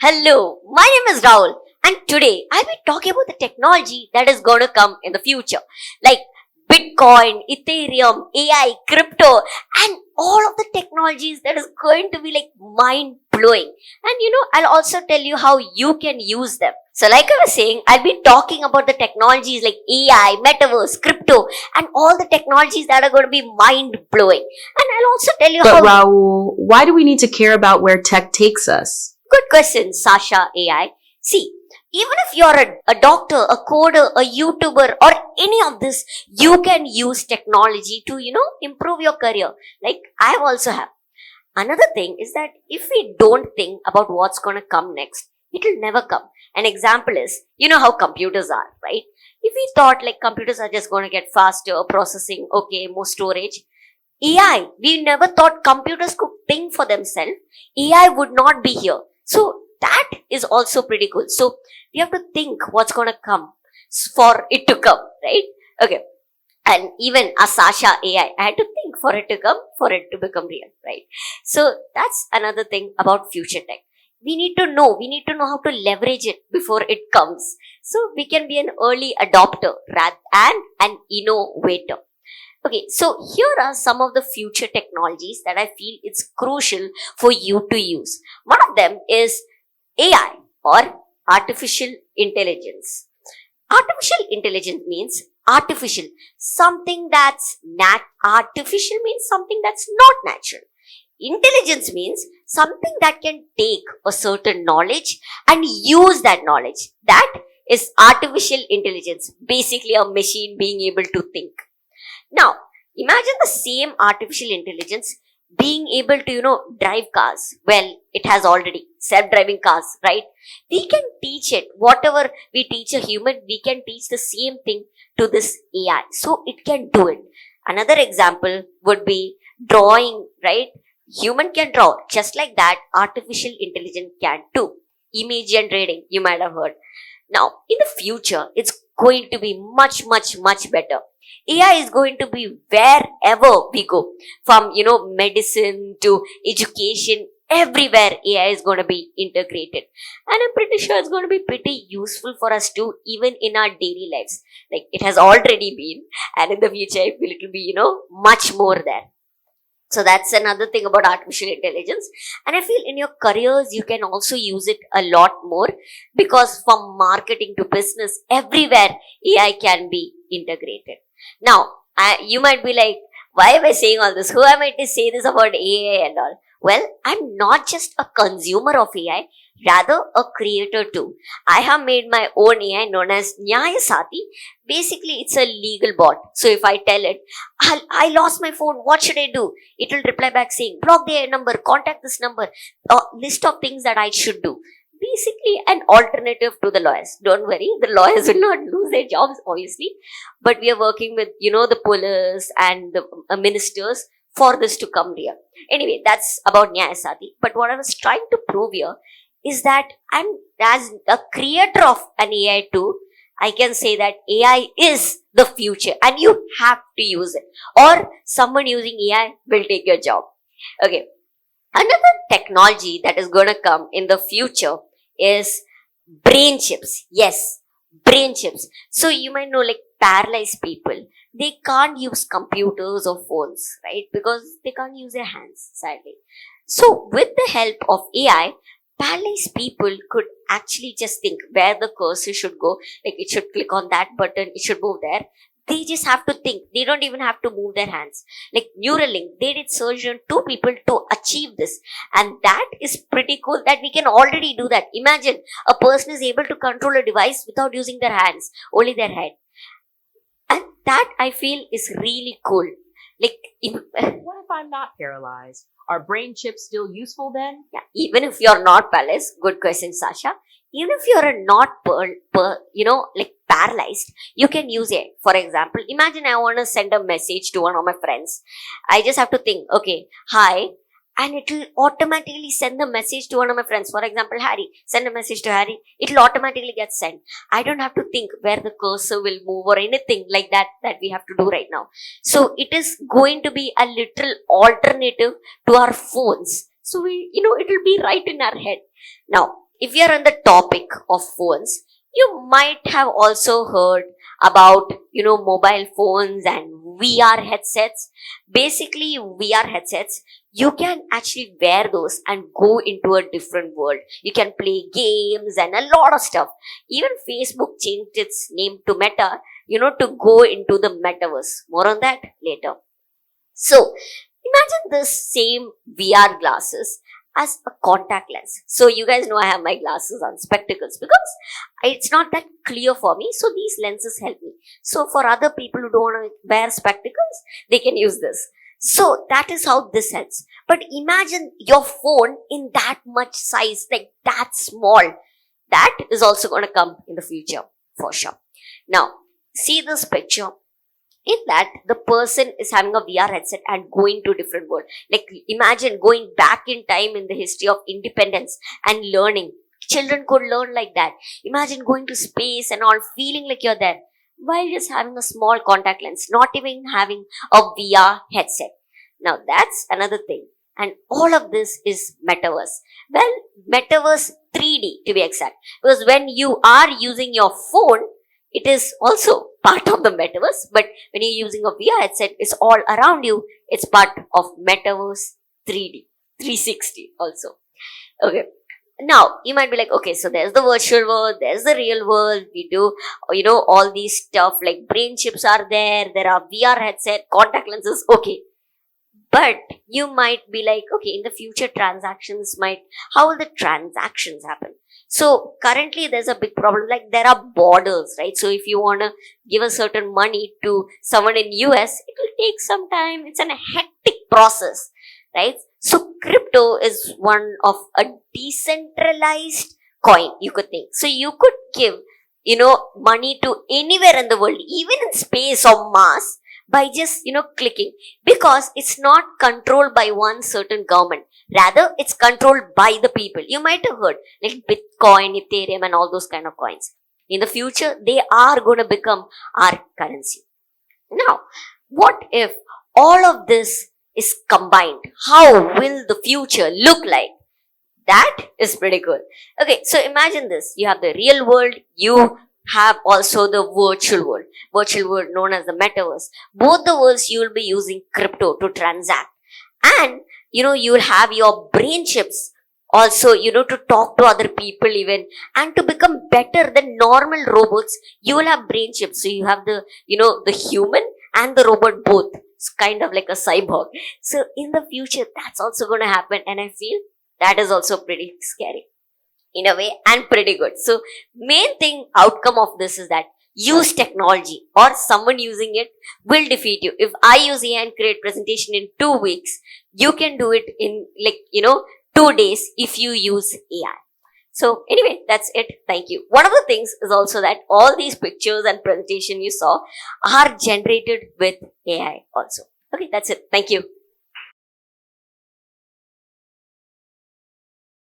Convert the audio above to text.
Hello, my name is Raul, and today I'll be talking about the technology that is going to come in the future, like Bitcoin, Ethereum, AI, crypto, and all of the technologies that is going to be like mind blowing. And I'll also tell you how you can use them. So, like I was saying, I'll be talking about the technologies like AI, Metaverse, crypto, and all the technologies that are going to be mind blowing. And I'll also tell you But how. Raul, why do we need to care about where tech takes us? Good question, Sasha AI. See, even if you're a doctor, a coder, a YouTuber, or any of this, you can use technology to, improve your career. Like I also have. Another thing is that if we don't think about what's going to come next, it will never come. An example is, how computers are, right? If we thought like computers are just going to get faster, processing, okay, more storage, AI, we never thought computers could think for themselves. AI would not be here. So that is also pretty cool. So we have to think what's going to come for it to come, right? Okay. And even a Sasha AI, I had to think for it to come, for it to become real, right? So that's another thing about future tech. We need to know how to leverage it before it comes. So we can be an early adopter rather and an innovator. Okay, so here are some of the future technologies that I feel it's crucial for you to use. One of them is AI or artificial intelligence. Artificial intelligence means artificial, something that's artificial means something that's not natural. Intelligence means something that can take a certain knowledge and use that knowledge. That is artificial intelligence, basically a machine being able to think. Now, imagine the same artificial intelligence being able to, drive cars. Well, it has already self-driving cars, right? We can teach it. Whatever we teach a human, we can teach the same thing to this AI. So it can do it. Another example would be drawing, right? Human can draw. Just like that, artificial intelligence can too. Image generating, you might have heard. Now, in the future, it's going to be much, much, much better. AI is going to be wherever we go, from medicine to education, everywhere AI is going to be integrated, and I'm pretty sure it's going to be pretty useful for us too, even in our daily lives. Like it has already been, and in the future, I feel it will be much more there. So that's another thing about artificial intelligence. And I feel in your careers, you can also use it a lot more because from marketing to business, everywhere AI can be integrated. Now, you might be like, why am I saying all this? Who am I to say this about AI and all? Well, I'm not just a consumer of AI, rather a creator too. I have made my own AI known as Nyayasati. Basically, it's a legal bot. So if I tell it, I lost my phone, what should I do? It will reply back saying, block the number, contact this number, list of things that I should do. Basically, an alternative to the lawyers. Don't worry, the lawyers will not lose their jobs, obviously. But we are working with, the police and the ministers for this to come real. Anyway, that's about Nyayasati. But what I was trying to prove here is that I'm, as a creator of an AI tool, I can say that AI is the future and you have to use it. Or someone using AI will take your job. Okay. Another technology that is going to come in the future is brain chips. Yes, brain chips. So you might know like paralyzed people, they can't use computers or phones, right? Because they can't use their hands, sadly. So with the help of AI, paralyzed people could actually just think where the cursor should go. Like it should click on that button, it should move there. They just have to think. They don't even have to move their hands. Like Neuralink, they did surgery on 2 people to achieve this. And that is pretty cool that we can already do that. Imagine a person is able to control a device without using their hands, only their head. And that I feel is really cool. Like, What if I'm not paralyzed? Are brain chips still useful then? yeah, even if you're not paralyzed, good question, Sasha. Even if you're not, like paralyzed, you can use it. For example, imagine I want to send a message to one of my friends. I just have to think, okay, hi, and it will automatically send the message to one of my friends. For example, Harry, send a message to Harry. It will automatically get sent. I don't have to think where the cursor will move or anything like that we have to do right now. So it is going to be a little alternative to our phones. So it will be right in our head. Now, if you're on the topic of phones, you might have also heard about, mobile phones and VR headsets. Basically, VR headsets, you can actually wear those and go into a different world. You can play games and a lot of stuff. Even Facebook changed its name to Meta, to go into the metaverse. More on that later. So, imagine this same VR glasses as a contact lens. So, you guys know I have my glasses on, spectacles, because it's not that clear for me. So, these lenses help me. So, for other people who don't want to wear spectacles, they can use this. So, that is how this helps. But imagine your phone in that much size, like that small. That is also going to come in the future, for sure. Now, see this picture. In that, the person is having a VR headset and going to a different world. Like, imagine going back in time in the history of independence and learning. Children could learn like that. Imagine going to space and all, feeling like you're there, while just having a small contact lens, not even having a VR headset. Now, that's another thing. And all of this is Metaverse. Well, Metaverse 3D to be exact. Because when you are using your phone, it is also part of the metaverse, but when you're using a VR headset, it's all around you. It's part of Metaverse 3D, 360 also. Okay. Now, you might be like, okay, so there's the virtual world, there's the real world. We do, all these stuff like brain chips are there. There are VR headset, contact lenses. Okay. But you might be like, okay, in the future how will the transactions happen? So currently there's a big problem, like there are borders, right? So if you want to give a certain money to someone in US, it will take some time. It's a hectic process, right? So crypto is one of a decentralized coin, you could think. So you could give, money to anywhere in the world, even in space or Mars, by just, clicking, because it's not controlled by one certain government. Rather, it's controlled by the people. You might have heard like Bitcoin, Ethereum, and all those kind of coins. In the future, they are going to become our currency. Now, what if all of this is combined? How will the future look like? That is pretty good. Okay, so imagine this. You have the real world, you have also the virtual world known as the metaverse. Both the worlds you will be using crypto to transact. And, you will have your brain chips also, to talk to other people even, and to become better than normal robots, you will have brain chips. So you have the, the human and the robot both. It's kind of like a cyborg. So in the future, that's also going to happen. And I feel that is also pretty scary in a way and pretty good. So main outcome of this is that use technology, or someone using it will defeat you. If I use AI and create presentation in 2 weeks, you can do it in 2 days if you use AI. So anyway, that's it. Thank you. One of the things is also that all these pictures and presentation you saw are generated with AI also. Okay, that's it. Thank you.